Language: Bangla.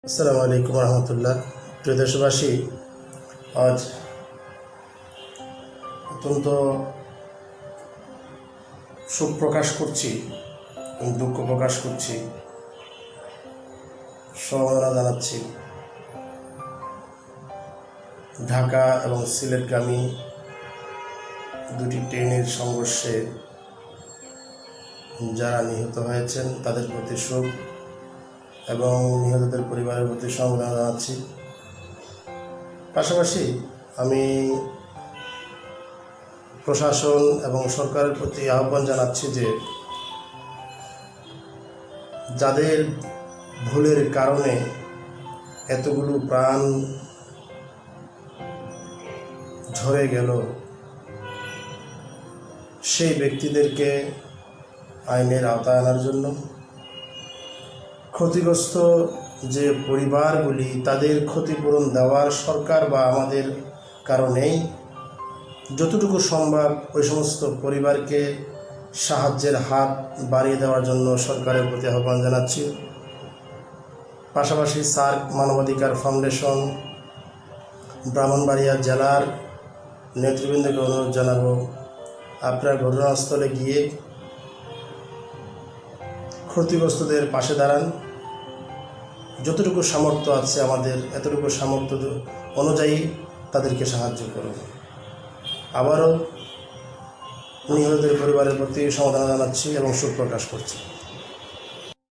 আসসালামু আলাইকুম রহমতুল্লাহ। প্রিয় দেশবাসী, আজ অত্যন্ত শোক প্রকাশ করছি এবং দুঃখ প্রকাশ করছি, সমবেদনা জানাচ্ছি ঢাকা এবং সিলেটগামী দুটি ট্রেনের সংঘর্ষে যারা নিহত হয়েছেন তাদের প্রতি শোক এবং নিহতদের পরিবারের প্রতি সমবেদনা জানাচ্ছি। পাশাপাশি আমি প্রশাসন এবং সরকারের প্রতি আহ্বান জানাচ্ছি যে যাদের ভুলের কারণে এতগুলো প্রাণ ঝরে গেল, সেই ব্যক্তিদেরকে আইনের আওতায় আনার জন্য, ক্ষতিগ্রস্ত যে পরিবারগুলি তাদের ক্ষতিপূরণ দেওয়ার সরকার বা আমাদের কারণেই যতটুকু সম্ভব ওই সমস্ত পরিবারকে সাহায্যের হাত বাড়িয়ে দেওয়ার জন্য সরকারের প্রতি আহ্বান জানাচ্ছি। পাশাপাশি সার্ক মানবাধিকার ফাউন্ডেশন ব্রাহ্মণবাড়িয়া জেলার নেতৃবৃন্দকে অনুরোধ জানাবো, আপনার ঘটনাস্থলে গিয়ে ক্ষতিগ্রস্তদের পাশে দাঁড়ান। যতটুকু সামর্থ্য আছে আমাদের, এতটুকু সামর্থ্য অনুযায়ী তাদেরকে সাহায্য করুন। আবারও নিহতদের পরিবারের প্রতি সমবেদনা জানাচ্ছি এবং শোক প্রকাশ করছি।